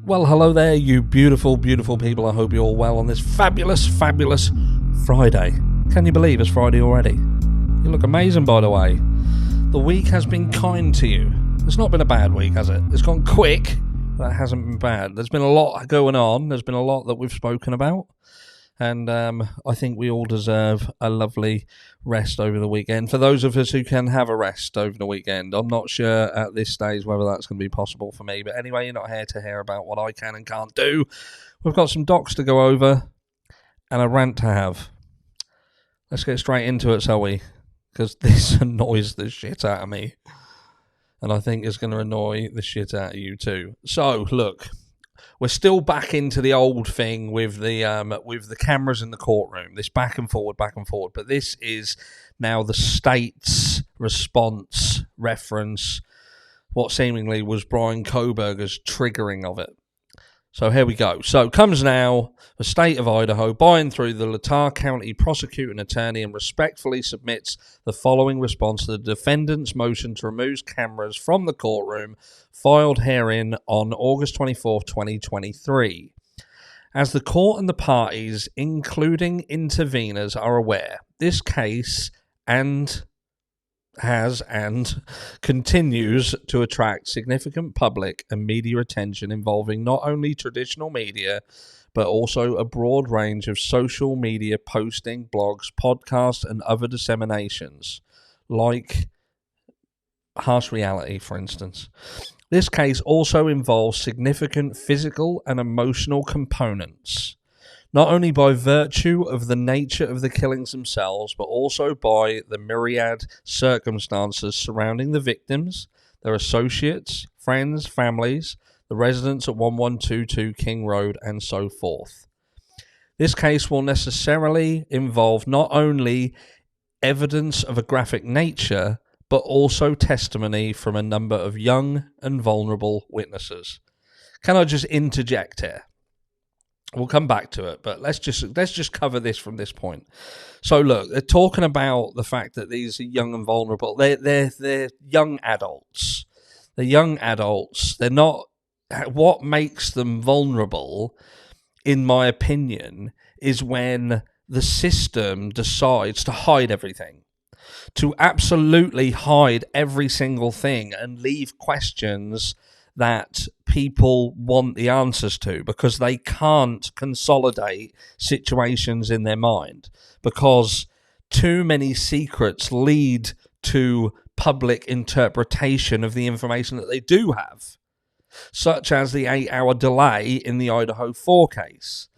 Well, hello there, you beautiful, beautiful people. I hope you're all well on this fabulous, fabulous Friday. Can you believe it's Friday already? You look amazing, by the way. The week has been kind to you. It's not been a bad week, has it? It's gone quick, but it hasn't been bad. There's been a lot going on. There's been a lot that we've spoken about. And I think we all deserve a lovely rest over the weekend. For those of us who can have a rest over the weekend, I'm not sure at this stage whether that's going to be possible for me. But anyway, you're not here to hear about what I can and can't do. We've got some docs to go over and a rant to have. Let's get straight into it, shall we? Because this annoys the shit out of me. And I think it's going to annoy the shit out of you too. So, look. We're still back into the old thing with the cameras in the courtroom, this back and forward. But this is now the state's response reference, what seemingly was Brian Kohberger's triggering of it. So here we go. So comes now the state of Idaho, by and through the Latah County prosecuting attorney, and respectfully submits the following response to the defendant's motion to remove cameras from the courtroom, filed herein on August 24, 2023. As the court and the parties, including interveners, are aware, this case has and continues to attract significant public and media attention, involving not only traditional media but also a broad range of social media posting, blogs, podcasts and other disseminations, like Harsh Reality, for instance. This case also involves significant physical and emotional components, not only by virtue of the nature of the killings themselves, but also by the myriad circumstances surrounding the victims, their associates, friends, families, the residents at 1122 King Road, and so forth. This case will necessarily involve not only evidence of a graphic nature, but also testimony from a number of young and vulnerable witnesses. Can I just interject here? We'll come back to it, but let's just cover this from this point. So look, they're talking about the fact that these are young and vulnerable. They're young adults. They're young adults. They're not. What makes them vulnerable, in my opinion, is when the system decides to hide everything, to absolutely hide every single thing and leave questions that people want the answers to, because they can't consolidate situations in their mind, because too many secrets lead to public interpretation of the information that they do have, such as the 8-hour delay in the Idaho 4 case.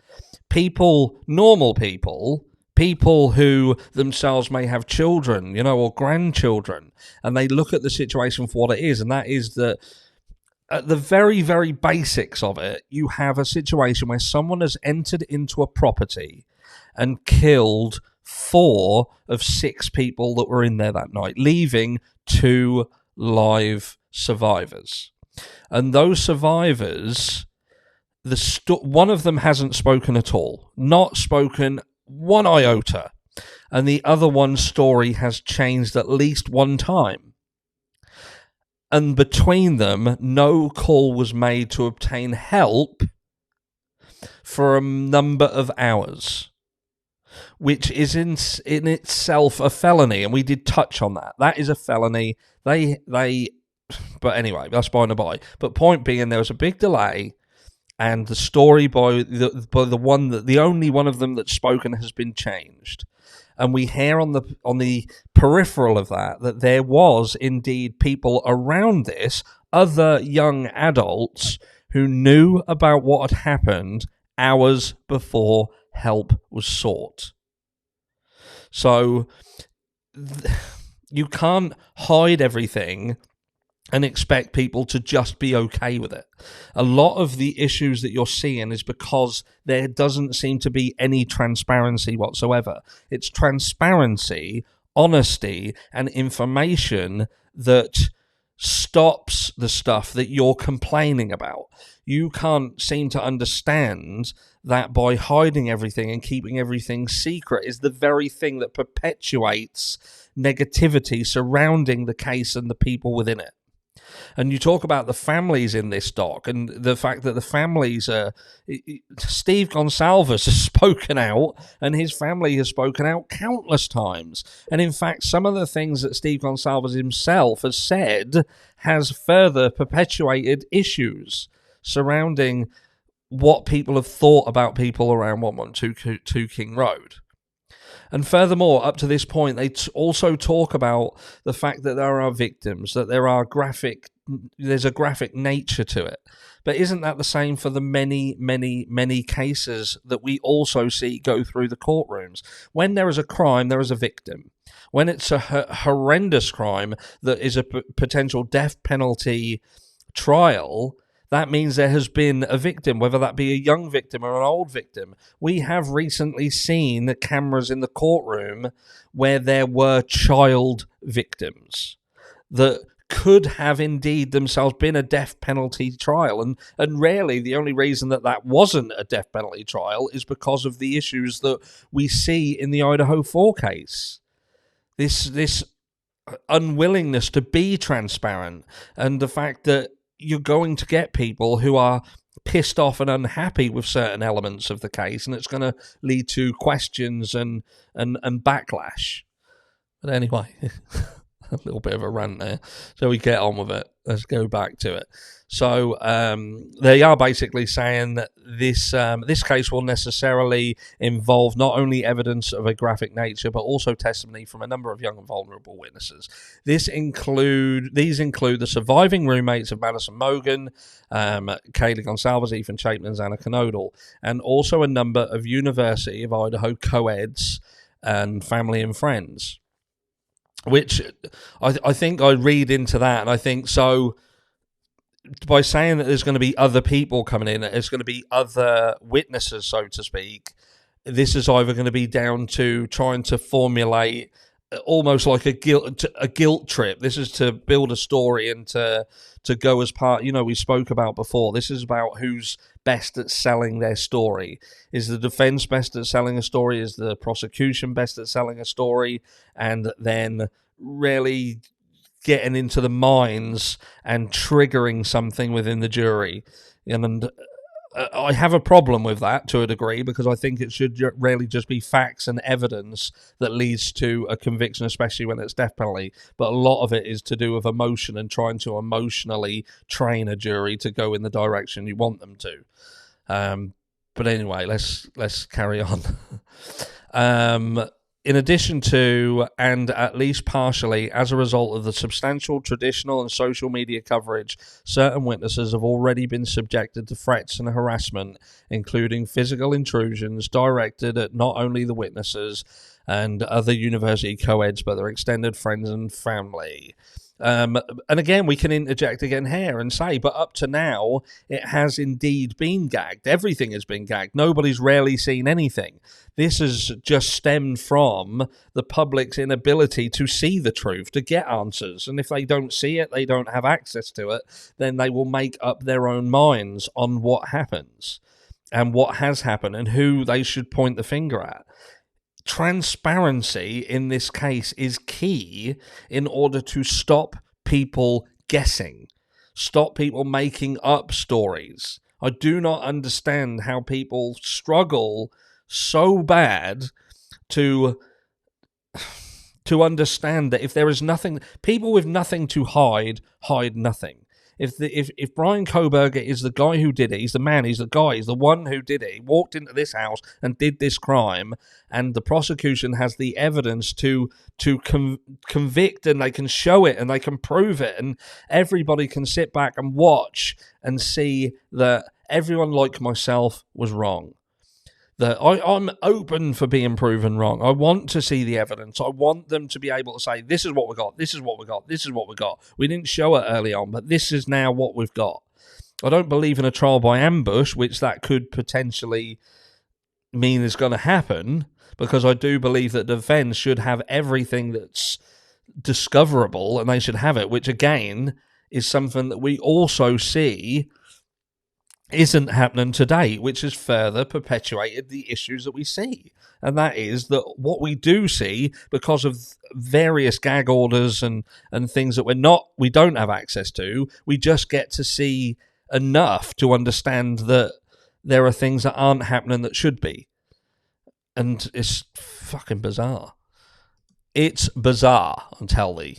Normal people who themselves may have children, or grandchildren, and they look at the situation for what it is, and that is that at the very, very basics of it, you have a situation where someone has entered into a property and killed 4 of 6 people that were in there that night, leaving 2 live survivors. And those survivors, one of them hasn't spoken at all, not spoken one iota, and the other one's story has changed at least one time. And between them, no call was made to obtain help for a number of hours, which is in itself a felony, and we did touch on that. That is a felony. But anyway, that's by and by. But point being, there was a big delay, and the story by the only one of them that's spoken has been changed. And we hear on the peripheral of that there was indeed people around this, other young adults, who knew about what had happened hours before help was sought. So you can't hide everything and expect people to just be okay with it. A lot of the issues that you're seeing is because there doesn't seem to be any transparency whatsoever. It's transparency, honesty, and information that stops the stuff that you're complaining about. You can't seem to understand that by hiding everything and keeping everything secret is the very thing that perpetuates negativity surrounding the case and the people within it. And you talk about the families in this doc and the fact that the families are... Steve Gonsalves has spoken out, and his family has spoken out countless times. And in fact, some of the things that Steve Gonsalves himself has said has further perpetuated issues surrounding what people have thought about people around 112 King Road. And furthermore, up to this point, they also talk about the fact that there are victims, that there's a graphic nature to it. But isn't that the same for the many, many, many cases that we also see go through the courtrooms? When there is a crime, there is a victim. When it's a horrendous crime that is a potential death penalty trial, that means there has been a victim, whether that be a young victim or an old victim. We have recently seen the cameras in the courtroom where there were child victims that could have indeed themselves been a death penalty trial. And rarely the only reason that wasn't a death penalty trial is because of the issues that we see in the Idaho 4 case. This unwillingness to be transparent, and the fact that you're going to get people who are pissed off and unhappy with certain elements of the case, and it's going to lead to questions and backlash. But anyway, a little bit of a rant there. So we get on with it. Let's go back to it. So they are basically saying that this case will necessarily involve not only evidence of a graphic nature, but also testimony from a number of young and vulnerable witnesses. These include the surviving roommates of Madison Mogen, Kaylee Gonsalves, Ethan Chapman, and Anna Knodel, and also a number of University of Idaho co-eds and family and friends. Which I think I read into that, and I think so. By saying that there's going to be other people coming in, there's going to be other witnesses, so to speak, this is either going to be down to trying to formulate almost like a guilt trip. This is to build a story and to go as part, we spoke about before. This is about who's best at selling their story. Is the defense best at selling a story? Is the prosecution best at selling a story? And then really getting into the minds and triggering something within the jury. And I have a problem with that to a degree, because I think it should really just be facts and evidence that leads to a conviction, especially when it's death penalty. But a lot of it is to do with emotion and trying to emotionally train a jury to go in the direction you want them to. But anyway, let's carry on. In addition to, and at least partially, as a result of the substantial traditional and social media coverage, certain witnesses have already been subjected to threats and harassment, including physical intrusions directed at not only the witnesses and other university co-eds, but their extended friends and family. And again, we can interject again here and say, but up to now, it has indeed been gagged. Everything has been gagged. Nobody's rarely seen anything. This has just stemmed from the public's inability to see the truth, to get answers. And if they don't see it, they don't have access to it, then they will make up their own minds on what happens and what has happened and who they should point the finger at. Transparency in this case is key in order to stop people guessing, stop people making up stories. I do not understand how people struggle so bad to understand that if there is nothing, people with nothing to hide nothing. If Brian Koberger is the guy who did it, he's the man, he's the guy, he's the one who did it, he walked into this house and did this crime, and the prosecution has the evidence to convict, and they can show it and they can prove it, and everybody can sit back and watch and see that everyone like myself was wrong. That I'm open for being proven wrong. I want to see the evidence. I want them to be able to say, this is what we got, this is what we got, this is what we got. We didn't show it early on, but this is now what we've got. I don't believe in a trial by ambush, which that could potentially mean is going to happen, because I do believe that the defense should have everything that's discoverable, and they should have it, which again is something that we also see isn't happening today, which has further perpetuated the issues that we see. And that is that what we do see, because of various gag orders and things that we don't have access to, we just get to see enough to understand that there are things that aren't happening that should be. And it's fucking bizarre. It's bizarre, I'll tell thee.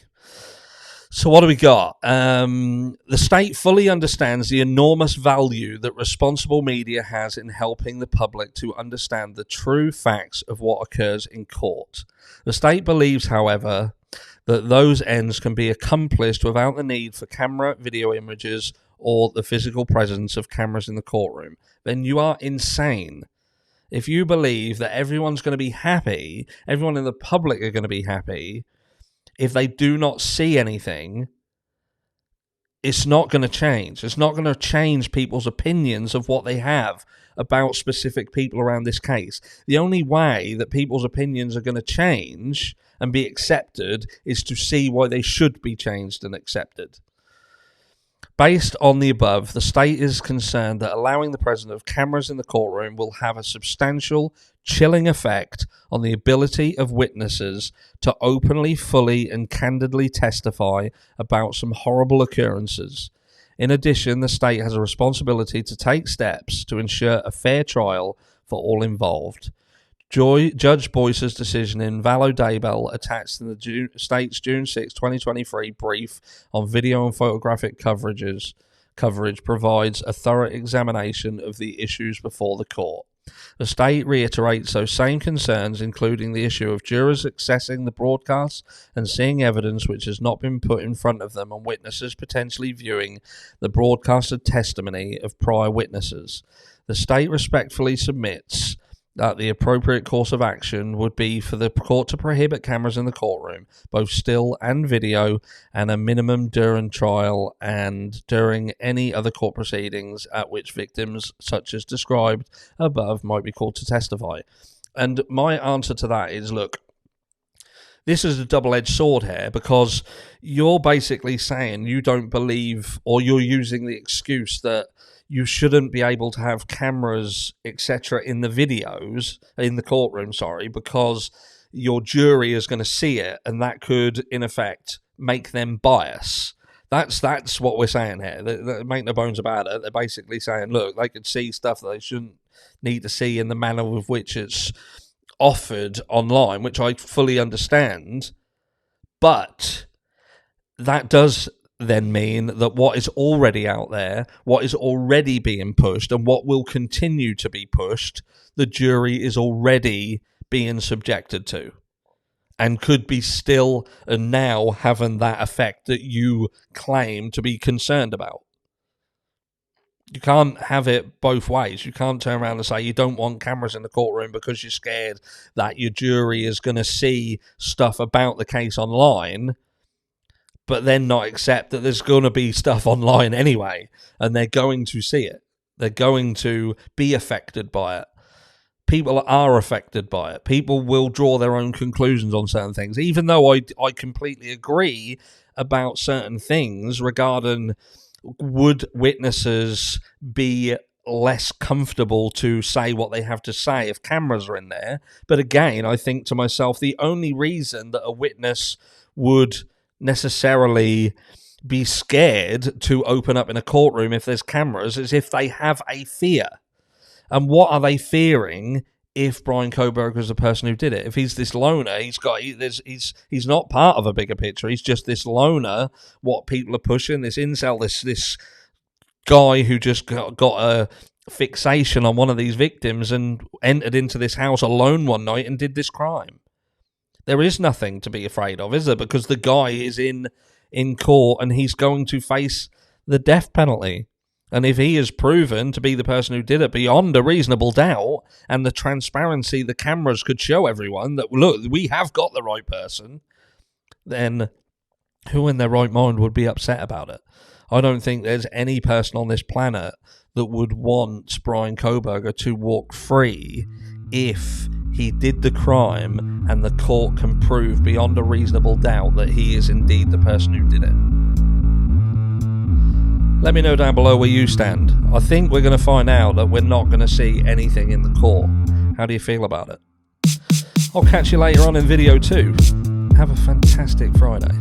So what do we got? The state fully understands the enormous value that responsible media has in helping the public to understand the true facts of what occurs in court. The state believes, however, that those ends can be accomplished without the need for camera, video images, or the physical presence of cameras in the courtroom. Then you are insane. If you believe that everyone's going to be happy, everyone in the public are going to be happy, if they do not see anything, it's not going to change. It's not going to change people's opinions of what they have about specific people around this case. The only way that people's opinions are going to change and be accepted is to see why they should be changed and accepted. Based on the above, the state is concerned that allowing the presence of cameras in the courtroom will have a substantial, chilling effect on the ability of witnesses to openly, fully, and candidly testify about some horrible occurrences. In addition, the state has a responsibility to take steps to ensure a fair trial for all involved. Judge Boyce's decision in Valo Daybell, attached in the state's June 6, 2023 brief on video and photographic coverage provides a thorough examination of the issues before the court. The state reiterates those same concerns, including the issue of jurors accessing the broadcast and seeing evidence which has not been put in front of them, and witnesses potentially viewing the broadcasted testimony of prior witnesses. The state respectfully submits that the appropriate course of action would be for the court to prohibit cameras in the courtroom, both still and video, and a minimum during trial and during any other court proceedings at which victims, such as described above, might be called to testify. And my answer to that is, look, this is a double-edged sword here, because you're basically saying you don't believe, or you're using the excuse that you shouldn't be able to have cameras, etc., in the videos, in the courtroom, because your jury is going to see it, and that could, in effect, make them bias. That's what we're saying here. They make no bones about it. They're basically saying, look, they could see stuff that they shouldn't need to see in the manner with which it's offered online, which I fully understand, but that does then mean that what is already out there, what is already being pushed, and what will continue to be pushed, the jury is already being subjected to, and could be still and now having that effect that you claim to be concerned about. You can't have it both ways. You can't turn around and say you don't want cameras in the courtroom because you're scared that your jury is going to see stuff about the case online, but then not accept that there's going to be stuff online anyway, and they're going to see it. They're going to be affected by it. People are affected by it. People will draw their own conclusions on certain things, even though I completely agree about certain things regarding would witnesses be less comfortable to say what they have to say if cameras are in there. But again, I think to myself, the only reason that a witness would necessarily be scared to open up in a courtroom if there's cameras is if they have a fear. And what are they fearing if Brian Kohberger is the person who did it? If he's this loner, he's not part of a bigger picture. He's just this loner, what people are pushing, this incel, this guy who just got a fixation on one of these victims and entered into this house alone one night and did this crime. There is nothing to be afraid of, is there? Because the guy is in court and he's going to face the death penalty. And if he is proven to be the person who did it beyond a reasonable doubt, and the transparency, the cameras could show everyone that, look, we have got the right person, then who in their right mind would be upset about it? I don't think there's any person on this planet that would want Brian Kohberger to walk free if he did the crime and the court can prove beyond a reasonable doubt that he is indeed the person who did it. Let me know down below where you stand. I think we're going to find out that we're not going to see anything in the court. How do you feel about it? I'll catch you later on in video 2. Have a fantastic Friday.